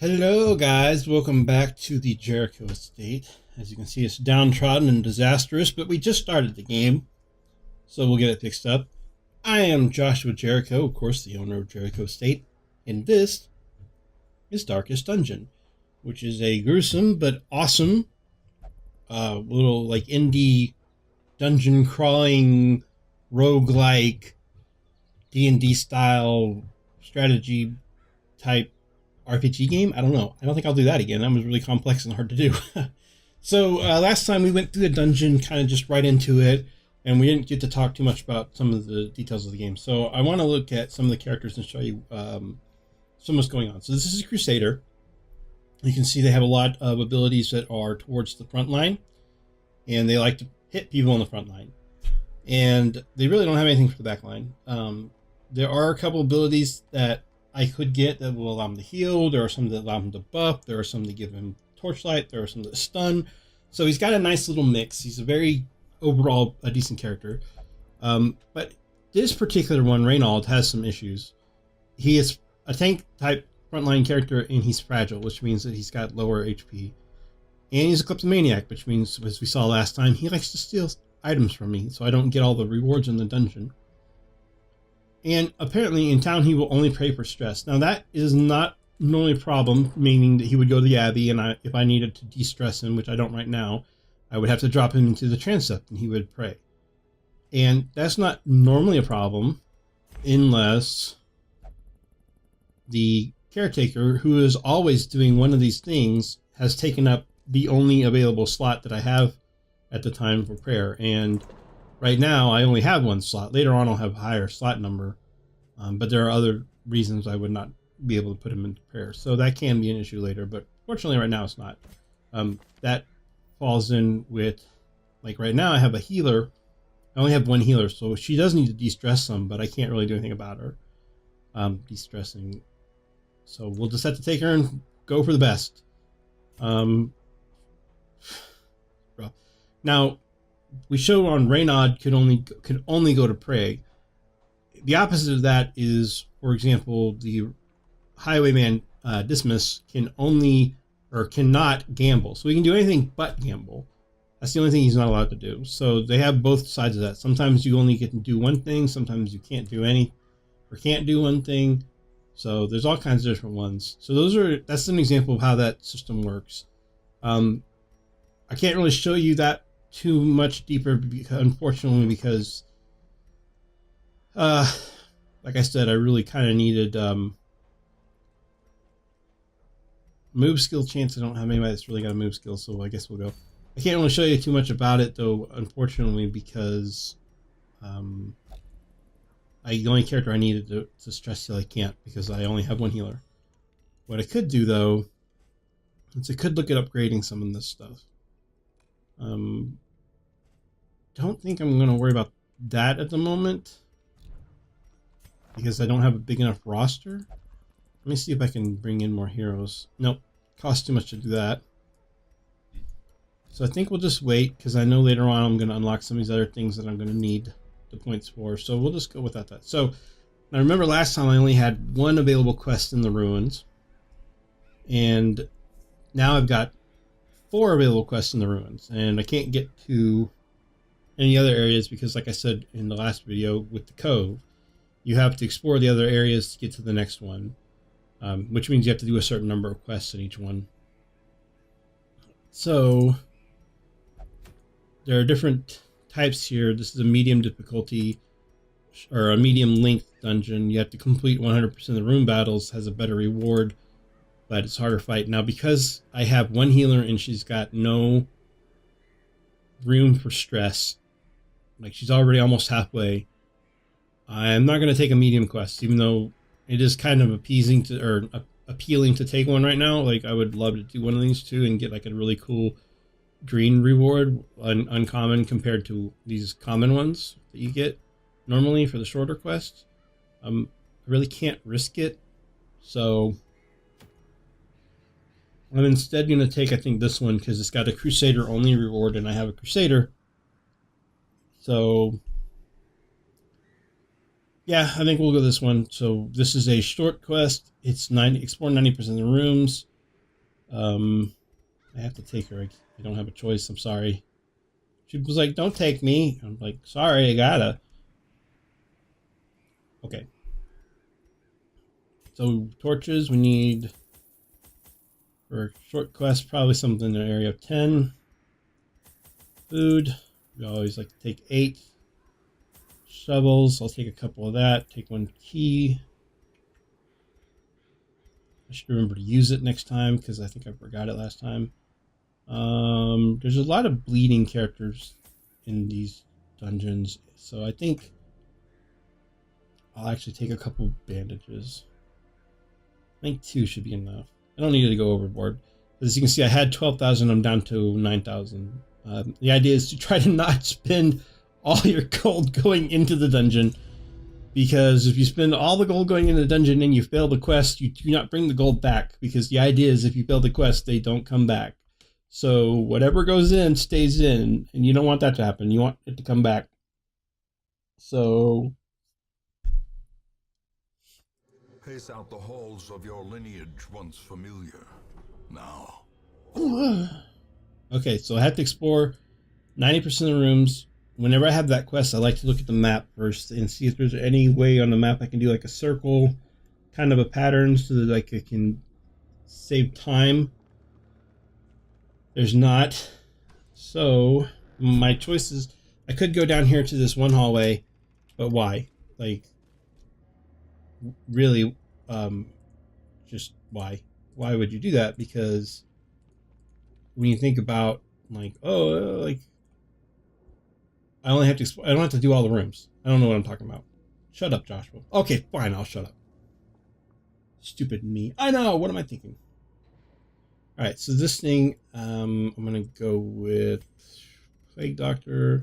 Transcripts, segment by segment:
Hello guys, welcome back to the Jericho estate. As you can see, it's downtrodden and disastrous, but we just started the game, so we'll get it fixed up. I am Joshua Jericho, of course, the owner of Jericho Estate, and this is Darkest Dungeon, which is a gruesome but awesome little like indie dungeon crawling roguelike D&D style strategy type RPG game. I don't know. I don't think I'll do that again. That was really complex and hard to do. So last time we went through the dungeon, kind of just right into it, and we didn't get to talk too much about some of the details of the game. So I want to look at some of the characters and show you some of what's going on. So this is a Crusader. You can see they have a lot of abilities that are towards the front line, and they like to hit people on the front line. And they really don't have anything for the back line. There are a couple abilities that I could get that will allow him to heal. There are some that allow him to buff. There are some that give him torchlight. There are some that stun. So he's got a nice little mix. He's a very, overall, a decent character. But this particular one, Reynald, has some issues. He is a tank type frontline character, and he's fragile, which means that he's got lower HP. And he's a kleptomaniac, which means, as we saw last time, he likes to steal items from me, so I don't get all the rewards in the dungeon. And apparently in town he will only pray for stress. Now that is not normally a problem, meaning that he would go to the Abbey, and if I needed to de-stress him, which I don't right now, I would have to drop him into the transept and he would pray. And that's not normally a problem unless the caretaker, who is always doing one of these things, has taken up the only available slot that I have at the time for prayer. And right now, I only have one slot. Later on, I'll have a higher slot number. But there are other reasons I would not be able to put him into prayer. So that can be an issue later. But fortunately, right now, it's not. That falls in with, like right now, I have a healer. I only have one healer. So she does need to de-stress some, but I can't really do anything about her de-stressing. So we'll just have to take her and go for the best. Now, we show on Reynald could only go to pray. The opposite of that is, for example, the highwayman Dismas can only or cannot gamble. So he can do anything but gamble. That's the only thing he's not allowed to do. So they have both sides of that. Sometimes you only get to do one thing. Sometimes you can't do any or can't do one thing. So there's all kinds of different ones. So that's an example of how that system works. I can't really show you that too much deeper, unfortunately, because like I said, I really kind of needed move skill chance. I don't have anybody that's really got a move skill, so I guess we'll go. I can't really show you too much about it, though, unfortunately, because the only character I needed to stress heal I can't, because I only have one healer. What I could do, though, is I could look at upgrading some of this stuff. Don't think I'm going to worry about that at the moment, because I don't have a big enough roster. Let me see if I can bring in more heroes. Nope, costs too much to do that. So I think we'll just wait, because I know later on I'm going to unlock some of these other things that I'm going to need the points for. So we'll just go without that. So now remember last time I only had one available quest in the ruins, and now I've got 4 available quests in the ruins, and I can't get to any other areas because, like I said in the last video with the cove, you have to explore the other areas to get to the next one, which means you have to do a certain number of quests in each one. So there are different types here. This is a medium difficulty or a medium length dungeon. You have to complete 100% of the room battles, has a better reward, but it's harder to fight. Now, because I have one healer and she's got no room for stress, like she's already almost halfway, I'm not going to take a medium quest, even though it is kind of appealing to take one right now. Like, I would love to do one of these two and get like a really cool green reward, uncommon compared to these common ones that you get normally for the shorter quests. I really can't risk it, so I'm instead going to take, I think, this one because it's got a Crusader only reward, and I have a Crusader. So Yeah, I think we'll go this one. So this is a short quest. It's explore 90% of the rooms. I have to take her. I don't have a choice. I'm sorry. She was like, "Don't take me." I'm like, "Sorry, I gotta." Okay. So torches we need for a short quest, probably something in the area of 10. Food. We always like to take 8. Shovels. I'll take a couple of that. Take 1 key. I should remember to use it next time because I think I forgot it last time. There's a lot of bleeding characters in these dungeons, so I think I'll actually take a couple bandages. I think 2 should be enough. I don't need to go overboard. As you can see, I had 12,000. I'm down to 9,000. The idea is to try to not spend all your gold going into the dungeon, because if you spend all the gold going into the dungeon and you fail the quest, you do not bring the gold back, because the idea is if you fail the quest, they don't come back. So whatever goes in stays in, and you don't want that to happen. You want it to come back. So pace out the halls of your lineage once familiar. Now. Okay, so I have to explore 90% of the rooms. Whenever I have that quest, I like to look at the map first and see if there's any way on the map I can do like a circle, kind of a pattern, so that like I can save time. There's not. So my choice is, I could go down here to this one hallway, but why? Like, really, just why? Why would you do that? Because when you think about like, oh, like, I only have to, I don't have to do all the rooms. I don't know what I'm talking about. Shut up, Joshua. Okay, fine, I'll shut up. Stupid me. I know, what am I thinking? Alright, so this thing, I'm gonna go with Plague Doctor,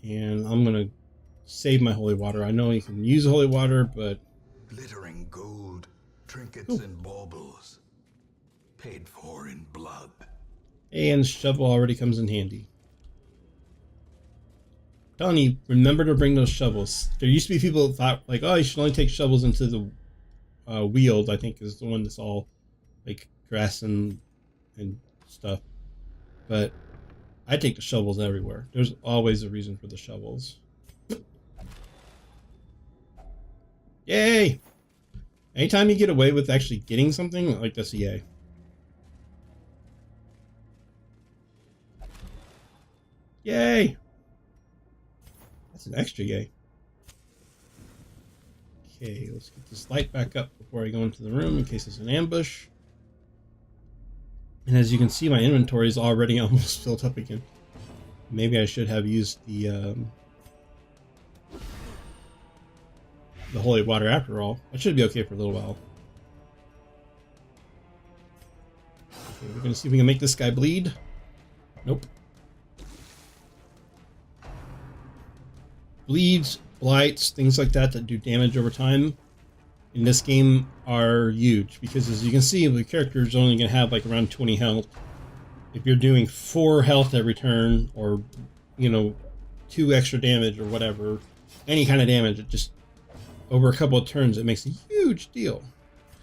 and I'm gonna save my holy water. I know you can use holy water, but glittering gold, trinkets and baubles, paid for in blood. And shovel already comes in handy. I'm telling you, remember to bring those shovels. There used to be people that thought like, oh, you should only take shovels into the Weald, I think is the one that's all like grass and stuff. But I take the shovels everywhere. There's always a reason for the shovels. Yay! Anytime you get away with actually getting something, like that's a yay. Yay! That's an extra yay. Okay, let's get this light back up before I go into the room in case it's an ambush. And as you can see, my inventory is already almost filled up again. Maybe I should have used the holy water after all. I should be okay for a little while. Okay, we're gonna see if we can make this guy bleed. Nope. Bleeds, blights, things like that that do damage over time in this game are huge, because as you can see, the character is only going to have like around 20 health. If you're doing 4 health every turn, or, you know, 2 extra damage or whatever, any kind of damage, it just, over a couple of turns, it makes a huge deal.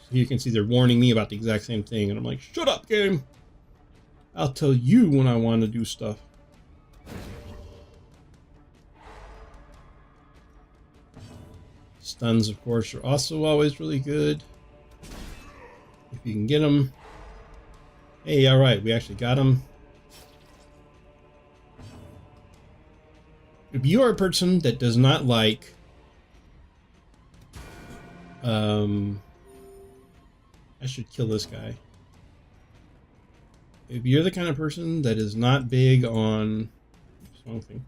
So you can see they're warning me about the exact same thing, and I'm like, shut up, game! I'll tell you when I want to do stuff. Stuns, of course, are also always really good, if you can get them. Hey, alright, we actually got them. If you are a person that does not like I should kill this guy. If you're the kind of person that is not big on something,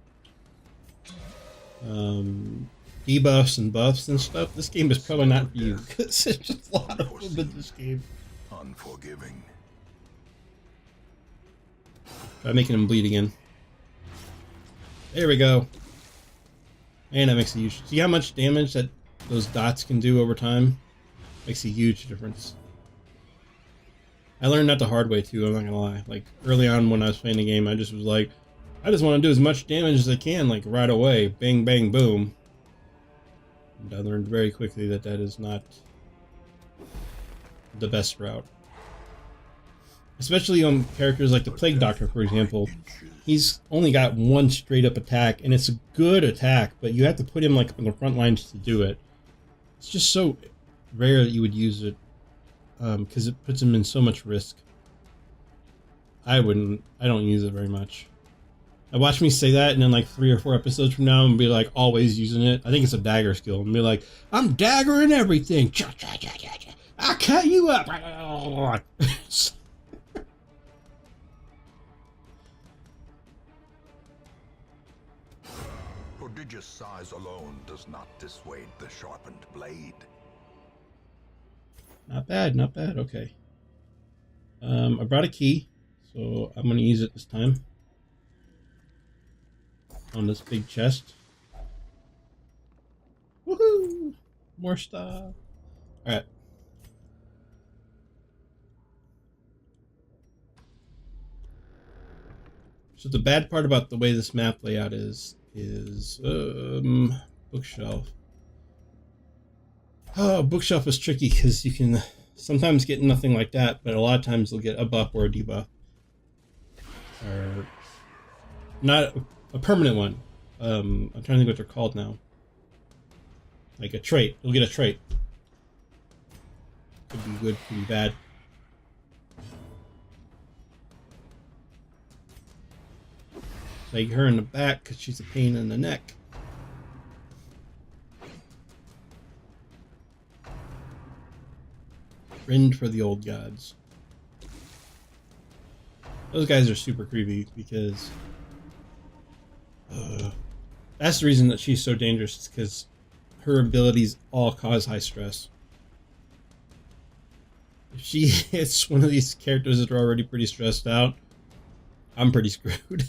debuffs and buffs and stuff, this game is probably not for you, because there's just a lot of them in this game. Unforgiving. Try making him bleed again. There we go. And that makes a huge... See how much damage that those dots can do over time? Makes a huge difference. I learned that the hard way too, I'm not gonna lie. Like, early on when I was playing the game, I just was like, I just want to do as much damage as I can, like, right away. Bang, bang, boom. And I learned very quickly that that is not the best route. Especially on characters like the Plague Doctor, for example. He's only got one straight up attack, and it's a good attack, but you have to put him like on the front lines to do it. It's just so rare that you would use it, because it puts him in so much risk. I don't use it very much. Now watch me say that, and then like 3 or 4 episodes from now, I'm gonna be like always using it. I think it's a dagger skill. I'm gonna be like, I'm daggering everything. I cut you up. Prodigious size alone does not dissuade the sharpened blade. Not bad, not bad. Okay. I brought a key, so I'm gonna use it this time. On this big chest. Woohoo! More stuff. Alright. So the bad part about the way this map layout is bookshelf. Oh, bookshelf is tricky because you can sometimes get nothing like that, but a lot of times you'll get a buff or a debuff. Or not a permanent one. I'm trying to think what they're called now. Like a trait. You'll get a trait. Could be good, could be bad. Like her in the back because she's a pain in the neck. Rend for the old gods. Those guys are super creepy because that's the reason that she's so dangerous, because her abilities all cause high stress. If she hits one of these characters that are already pretty stressed out, I'm pretty screwed.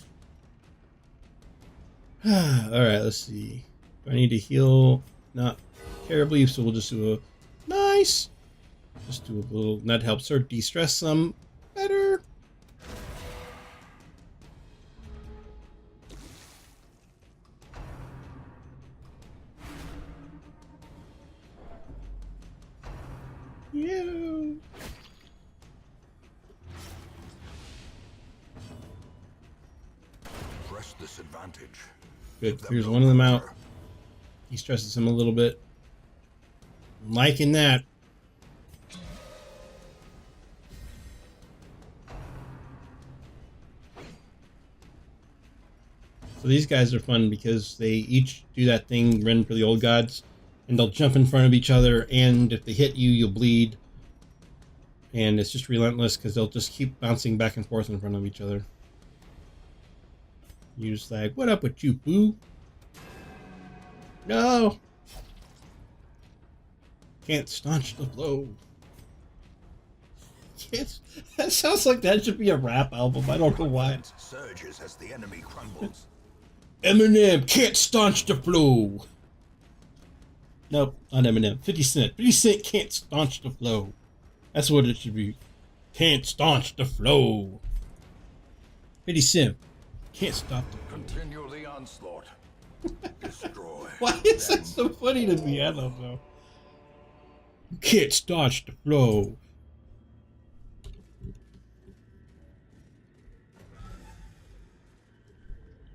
Alright, let's see. Do I need to heal? Not terribly, so we'll just do a nice. Just do a little, that helps her de-stress some better. Yeah. Press this advantage. Good. Here's one of them out. He stresses him a little bit. I'm liking that. So these guys are fun because they each do that thing, rend for the old gods, and they'll jump in front of each other, and if they hit you, you'll bleed. And it's just relentless because they'll just keep bouncing back and forth in front of each other. You just like, what up with you, boo? No! Can't staunch the blow. Can't, that sounds like that should be a rap album. I don't know why. Surges as the enemy crumbles. Eminem can't staunch the flow. Nope, not Eminem. 50 Cent. 50 Cent can't staunch the flow. That's what it should be. Can't staunch the flow. 50 Cent can't stop the flow. Continue the onslaught. Destroy. Why is that so funny to me? I don't know. You can't staunch the flow.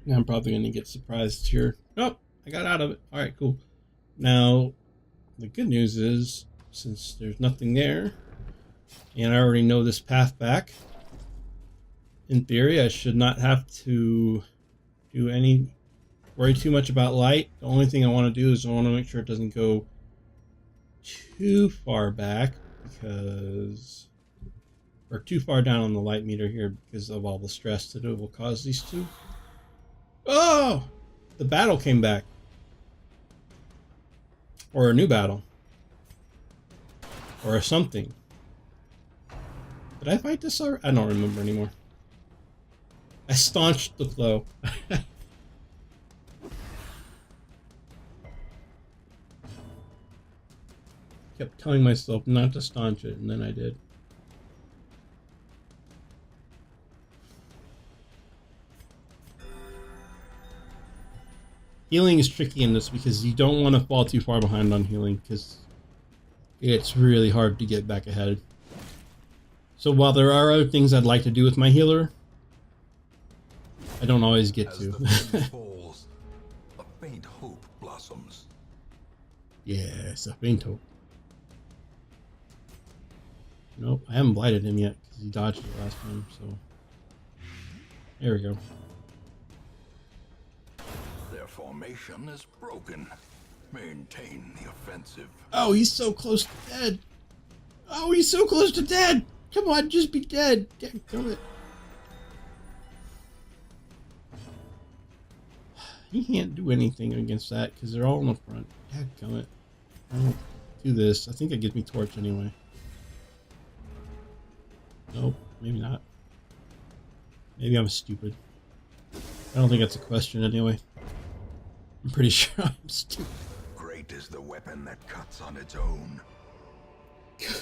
Now I'm probably going to get surprised here. Oh, I got out of it. All right, cool. Now, the good news is, since there's nothing there, and I already know this path back, in theory, I should not have to worry too much about light. The only thing I want to do is I want to make sure it doesn't go too far back, because, or too far down on the light meter here because of all the stress that it will cause these two. Oh! The battle came back. Or a new battle. Or something. Did I fight this already? I don't remember anymore. I staunched the flow. Kept telling myself not to staunch it, and then I did. Healing is tricky in this because you don't want to fall too far behind on healing because it's really hard to get back ahead. So while there are other things I'd like to do with my healer, I don't always get As to. the moon falls, a faint hope blossoms. Yes, a faint hope. Nope, I haven't blighted him yet because he dodged it last time, so... There we go. Their formation is broken. Maintain the offensive. Oh, he's so close to dead! Oh, he's so close to dead! Come on, just be dead! Damn it. He can't do anything against that because they're all in the front. Dadgummit. I'll do this. I think it gives me torch anyway. Nope, maybe not. Maybe I'm stupid. I don't think that's a question anyway. I'm pretty sure I'm stupid. Great is the weapon that cuts on its own.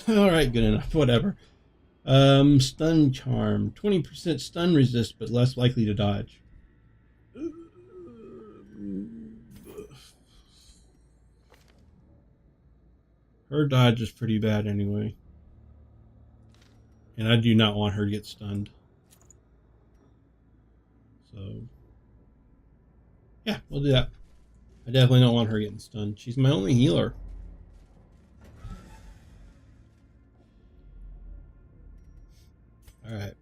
Alright, good enough. Whatever. Stun charm. 20% stun resist, but less likely to dodge. Her dodge is pretty bad anyway. And I do not want her to get stunned. So, yeah, we'll do that. I definitely don't want her getting stunned. She's my only healer. Alright.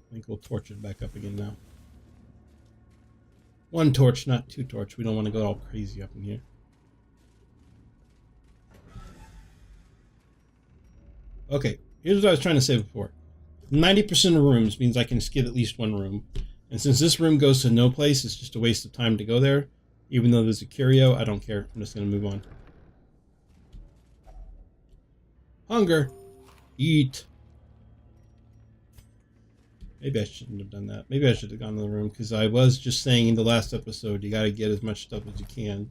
I think we'll torch it back up again now. One torch, not two torch. We don't want to go all crazy up in here. Okay, here's what I was trying to say before. 90% of rooms means I can skip at least one room. And since this room goes to no place, it's just a waste of time to go there. Even though there's a curio, I don't care. I'm just going to move on. Hunger. Eat. Maybe I shouldn't have done that. Maybe I should have gone to the room, because I was just saying in the last episode, you got to get as much stuff as you can.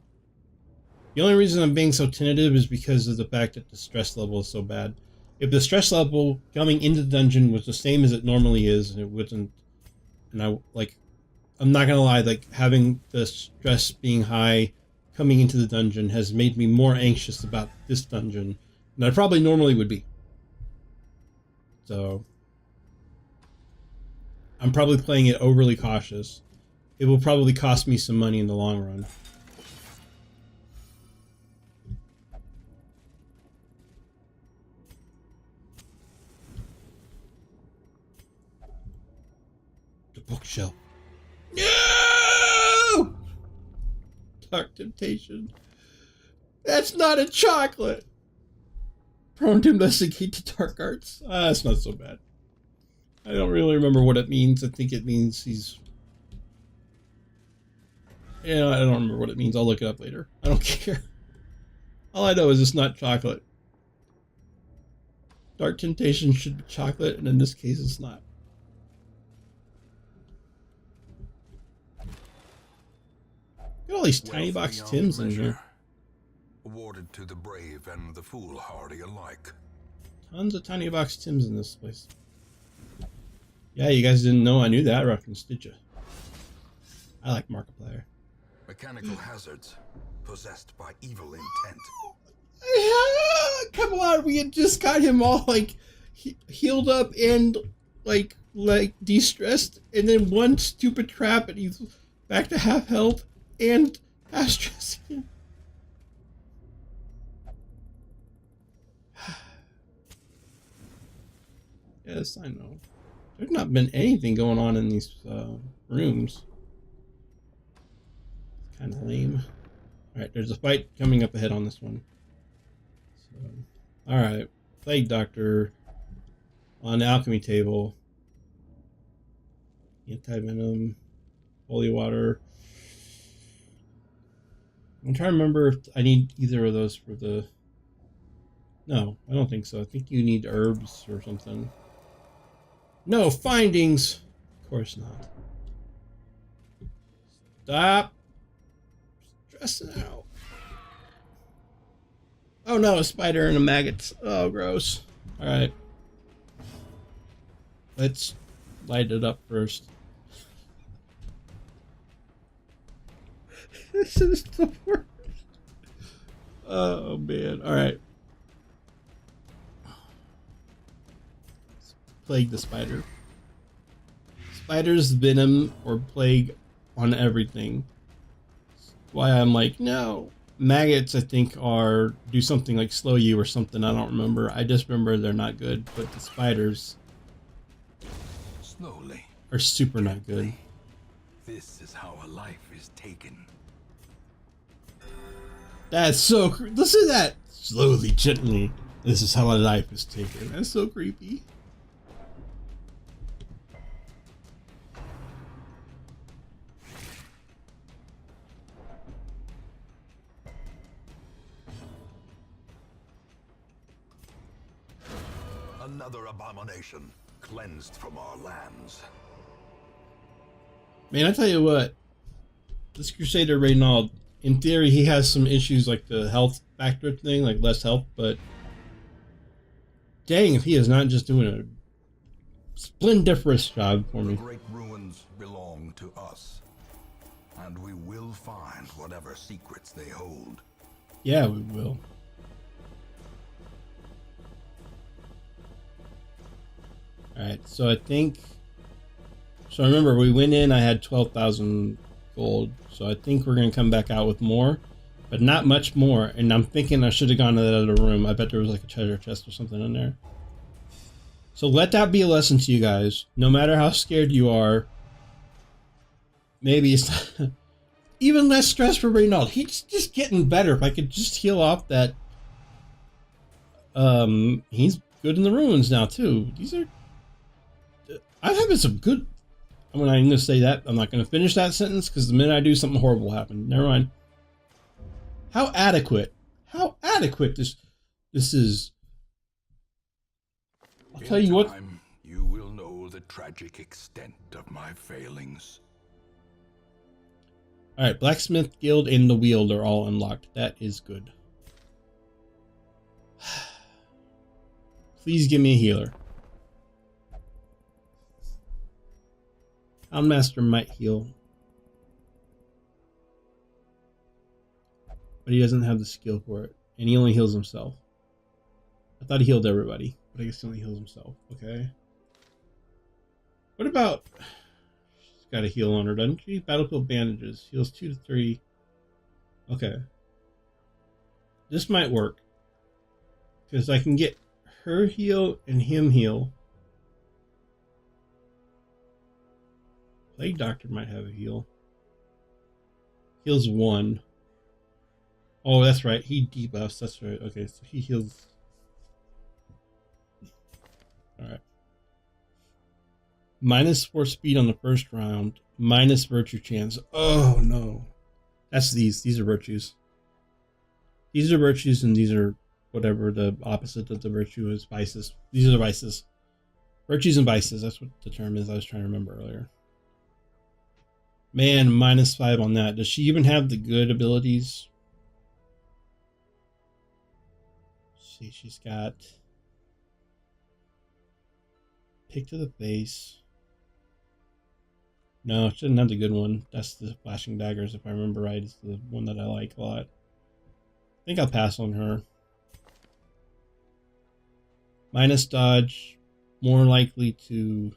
The only reason I'm being so tentative is because of the fact that the stress level is so bad. If the stress level coming into the dungeon was the same as it normally is, and it wasn't, and I'm not gonna lie, like, having the stress being high coming into the dungeon has made me more anxious about this dungeon than I probably normally would be. So, I'm probably playing it overly cautious. It will probably cost me some money in the long run. The bookshelf. No! Dark Temptation. That's not a chocolate. Prone to investigate the dark arts. That's not so bad. I don't really remember what it means. I think it means he's... Yeah, I don't remember what it means. I'll look it up later. I don't care. All I know is it's not chocolate. Dark Temptation should be chocolate, and in this case it's not. Look at all these tiny box Tims in here. Awarded to the brave and the foolhardy alike. Tons of tiny box Tims in this place. Yeah, you guys didn't know I knew that reference, did you? I like Markiplier. Mechanical hazards possessed by evil intent. Come on, we had just got him all like healed up and like de-stressed, and then one stupid trap and he's back to half health and half stress again. Yes, I know. There's not been anything going on in these rooms. It's kind of lame. Alright, there's a fight coming up ahead on this one. So, alright. Plague Doctor on the alchemy table. Anti-venom. Holy water. I'm trying to remember if I need either of those for the... No, I don't think so. I think you need herbs or something. No, findings! Of course not. Stop stressing out. Oh no, a spider and a maggot. Oh, gross. Alright. Let's light it up first. This is the worst. Oh man! All right. Plague the spider. Spiders, venom, or plague on everything. Why I'm like, no. Maggots, I think, do something like slow you or something. I don't remember. I just remember they're not good. But the spiders Slowly. are super not good. This is how a life is taken. That's so listen to that. Slowly, gently. This is how a life is taken. That's so creepy. Another abomination cleansed from our lands. Man, I tell you what. This Crusader Reynald, in theory, he has some issues like the health factor thing, like less health, but dang if he is not just doing a splendiferous job for me. The great ruins belong to us, and we will find whatever secrets they hold. Yeah, we will. Alright, so I think... So remember, we went in, I had 12,000 gold, so I think we're going to come back out with more, but not much more, and I'm thinking I should have gone to that other room. I bet there was like a treasure chest or something in there. So let that be a lesson to you guys. No matter how scared you are, maybe it's even less stress for Reynald. He's just getting better. If I could just heal off that... he's good in the ruins now, too. These are... I'm having some good... I'm not even going to say that. I'm not going to finish that sentence because the minute I do, something horrible will happen. Never mind. How adequate. How adequate this is. I'll tell you what. You will know the tragic extent of my failings. Alright, Blacksmith Guild and the Wield are all unlocked. That is good. Please give me a healer. Houndmaster might heal. But he doesn't have the skill for it. And he only heals himself. I thought he healed everybody. But I guess he only heals himself. Okay. What about... She's got a heal on her, doesn't she? Battlefield bandages. Heals 2 to 3. Okay. This might work. Because I can get her heal and him heal. Plague Doctor might have a heal. Heals 1. Oh, that's right. He debuffs. That's right. Okay, so he heals. Alright. -4 speed on the first round. Minus virtue chance. Oh, no. That's these. These are virtues. These are virtues and these are whatever the opposite of the virtue is. Vices. These are the vices. Virtues and vices. That's what the term is I was trying to remember earlier. Man, -5 on that. Does she even have the good abilities? Let's see, she's got pick to the face. No, she doesn't have the good one. That's the flashing daggers, if I remember right. It's the one that I like a lot. I think I'll pass on her. Minus dodge, more likely to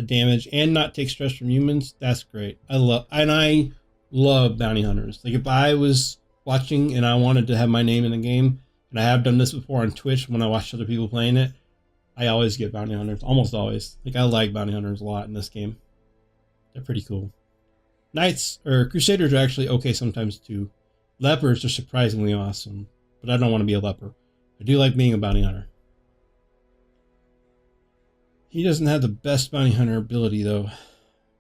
damage and not take stress from humans. That's great. I love bounty hunters. Like if I was watching and I wanted to have my name in the game, and I have done this before on Twitch when I watched other people playing it, I always get bounty hunters. Almost always. Like I like bounty hunters a lot in this game. They're pretty cool. Knights or Crusaders are actually okay sometimes too. Lepers are surprisingly awesome, but I don't want to be a leper. I do like being a bounty hunter. He doesn't have the best bounty hunter ability though,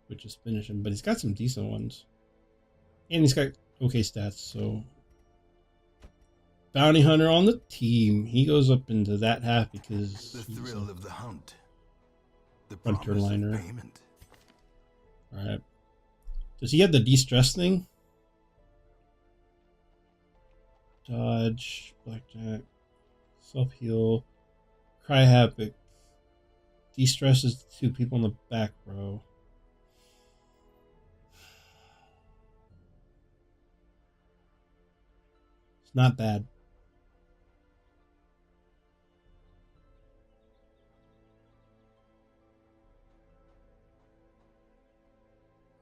which is finish him, but he's got some decent ones. And he's got okay stats, so bounty hunter on the team. He goes up into that half because the thrill of the hunt. The hunter promise of liner. payment. Alright. Does he have the de-stress thing? Dodge, blackjack, self-heal, cry havoc. de-stresses the two people in the back row. It's not bad.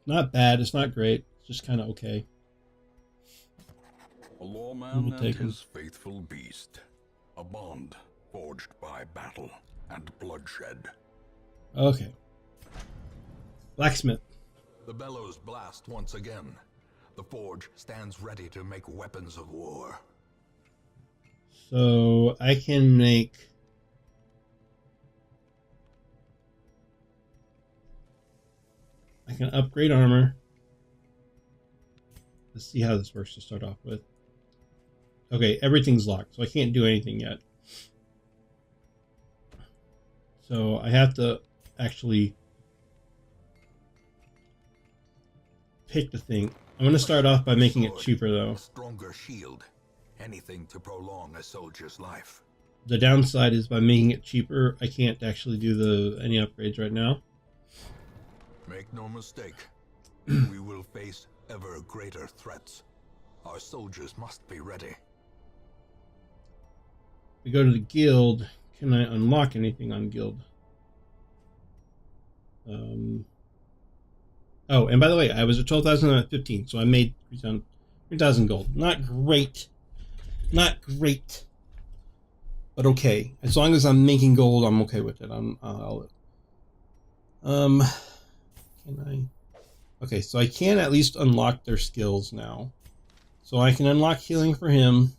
Not bad. It's not great. It's just kind of okay. A lawman and his faithful beast. A bond forged by battle and bloodshed. Okay. Blacksmith. The bellows blast once again. The forge stands ready to make weapons of war. So I can make... I can upgrade armor. Let's see how this works to start off with. Okay, everything's locked, so I can't do anything yet. So I have to actually pick the thing. I'm going to start off by making it cheaper, though. A stronger shield. Anything to prolong a soldier's life. The downside is by making it cheaper, I can't actually do any upgrades right now. Make no mistake, we will face ever greater threats. Our soldiers must be ready. We go to the guild. Can I unlock anything on guild? Oh, and by the way, I was at 12,000 at 15, so I made 3,000 gold. Not great. Not great. But okay. As long as I'm making gold, I'm okay with it. Can I? Okay, so I can at least unlock their skills now. So I can unlock healing for him.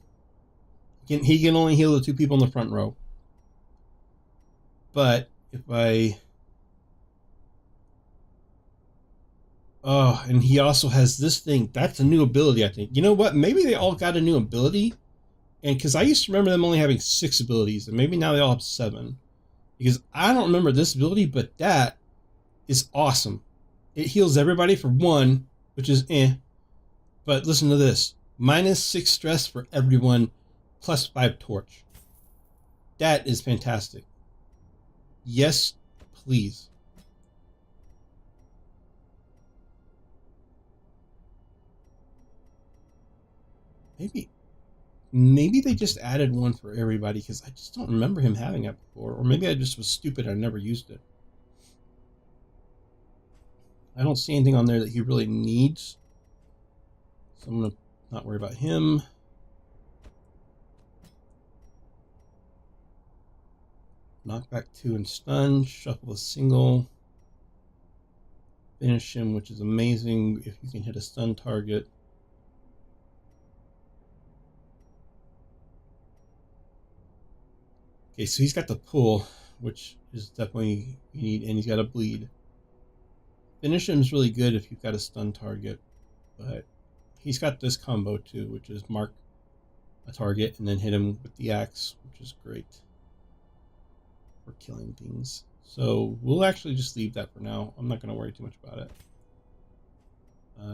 He can only heal the two people in the front row. But if I... Oh, and he also has this thing. That's a new ability, I think. You know what? Maybe they all got a new ability. And because I used to remember them only having 6 abilities. And maybe now they all have 7. Because I don't remember this ability, but that is awesome. It heals everybody for 1, which is eh. But listen to this. -6 stress for everyone, +5 torch. That is fantastic. Yes, please. Maybe they just added one for everybody, because I just don't remember him having that before. Or maybe I just was stupid and I never used it. I don't see anything on there that he really needs. So I'm going to not worry about him. Knockback 2 and stun. Shuffle a single. Finish him, which is amazing if you can hit a stun target. Okay, so he's got the pull, which is definitely you need, and he's got a bleed. Finish him is really good if you've got a stun target, but he's got this combo too, which is mark a target and then hit him with the axe, which is great for killing things. So we'll actually just leave that for now. I'm not going to worry too much about it.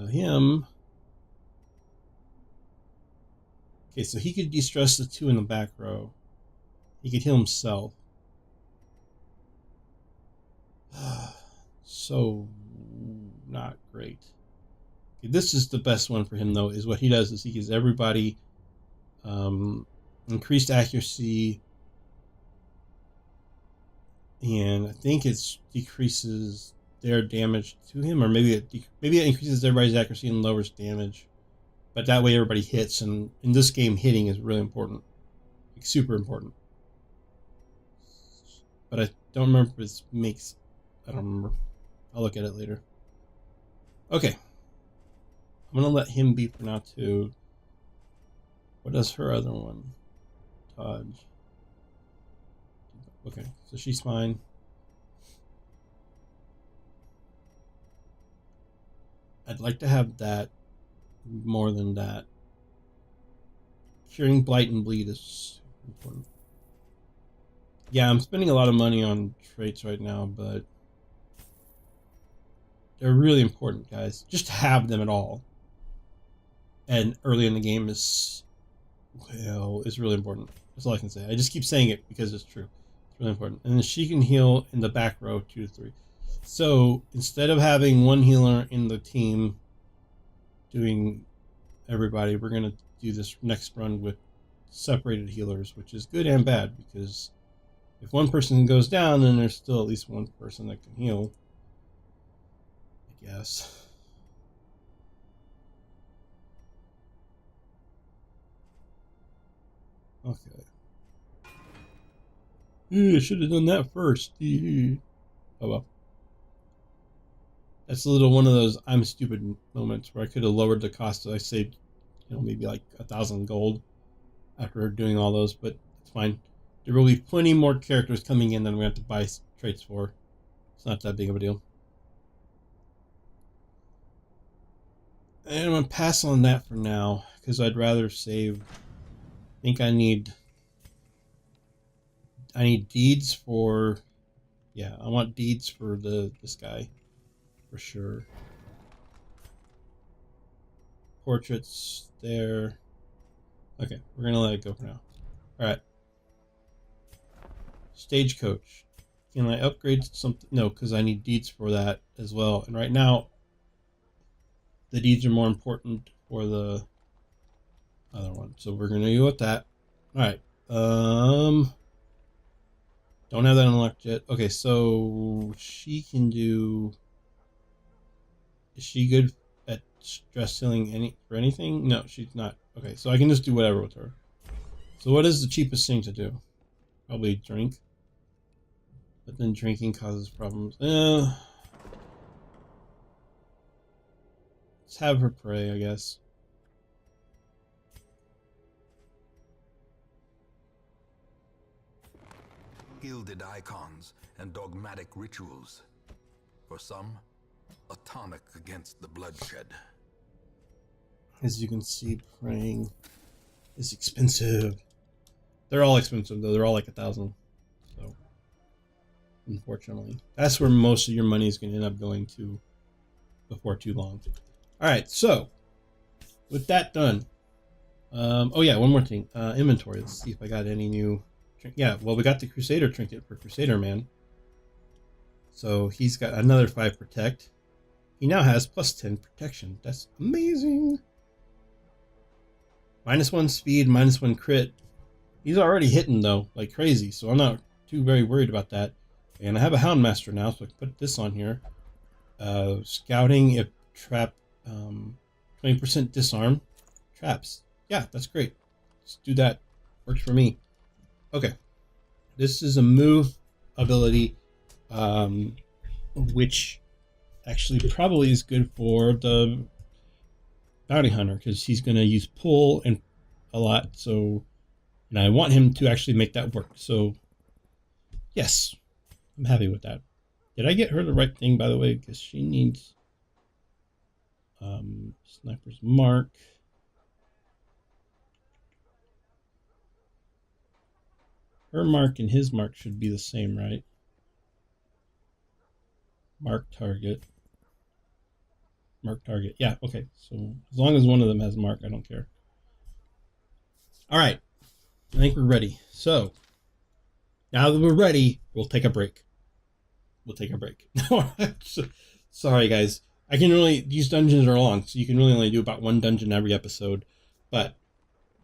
Him. Okay, so he could de-stress the 2 in the back row. He could heal himself. So not great. Okay, this is the best one for him though, is what he does is he gives everybody increased accuracy, and I think it decreases their damage to him, or maybe it increases everybody's accuracy and lowers damage. But that way everybody hits, and in this game hitting is really important. Like, super important. But I don't remember if it makes... I don't remember. I'll look at it later. Okay. I'm going to let him be for now, too. What does her other one? Taj. Okay, so she's fine. I'd like to have that more than that. Curing blight and bleed is important. Yeah, I'm spending a lot of money on traits right now, but they're really important, guys. Just have them at all. And early in the game is really important. That's all I can say. I just keep saying it because it's true. It's really important. And then she can heal in the back row 2 to 3. So instead of having one healer in the team doing everybody, we're going to do this next run with separated healers, which is good and bad, because if one person goes down, then there's still at least one person that can heal, I guess. Okay. I should have done that first. Oh well. That's a little one of those I'm stupid moments where I could have lowered the cost. I saved, maybe like 1,000 gold after doing all those, but it's fine. There will be plenty more characters coming in than we have to buy traits for. It's not that big of a deal. And I'm going to pass on that for now, because I'd rather save. I think I need deeds for. Yeah, I want deeds for this guy. For sure. Portraits there. Okay, we're going to let it go for now. Alright. Stagecoach. Can I upgrade something? No, because I need deeds for that as well. And right now, the deeds are more important for the other one. So we're going to go with that. Alright. Don't have that unlocked yet. Okay, so she can do... Is she good at stress healing for anything? No, she's not. Okay, so I can just do whatever with her. So what is the cheapest thing to do? Probably drink. But then drinking causes problems. Let's have her pray, I guess. Gilded icons and dogmatic rituals. For some, a tonic against the bloodshed. As you can see, praying is expensive. They're all expensive, though. They're all like 1,000. So, unfortunately, that's where most of your money is going to end up going to before too long. All right, so with that done, oh yeah, one more thing. Inventory. Let's see if I got any new. Yeah, well, we got the Crusader trinket for Crusader Man. So he's got another 5 protect. He now has plus 10 protection. That's amazing. -1 speed, -1 crit. He's already hitting though, like crazy. So I'm not too very worried about that. And I have a Houndmaster now, so I can put this on here. Scouting if trap, 20% disarm traps. Yeah, that's great. Let's do that. Works for me. Okay. This is a move ability, which actually probably is good for the bounty hunter, because he's going to use pull and a lot. So, and I want him to actually make that work. So, yes, I'm happy with that. Did I get her the right thing, by the way? Because she needs sniper's mark. Her mark and his mark should be the same, right? Mark target. Mark target. Yeah, okay. So as long as one of them has mark, I don't care. All right. I think we're ready. So now that we're ready, we'll take a break. We'll take a break. Sorry, guys. These dungeons are long, so you can really only do about 1 dungeon every episode. But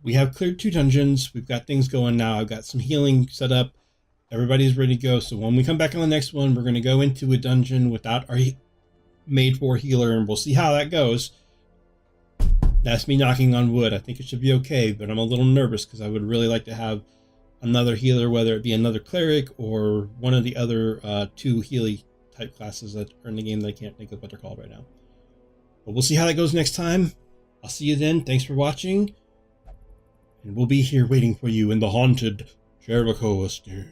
we have cleared 2 dungeons. We've got things going now. I've got some healing set up. Everybody's ready to go. So when we come back on the next one, we're going to go into a dungeon without our made-for healer, and we'll see how that goes. That's me knocking on wood. I think it should be okay, but I'm a little nervous because I would really like to have another healer, whether it be another cleric or one of the other 2 Healy type classes that are in the game that I can't think of what they're called right now. But we'll see how that goes next time. I'll see you then. Thanks for watching. And we'll be here waiting for you in the haunted Jericho estate.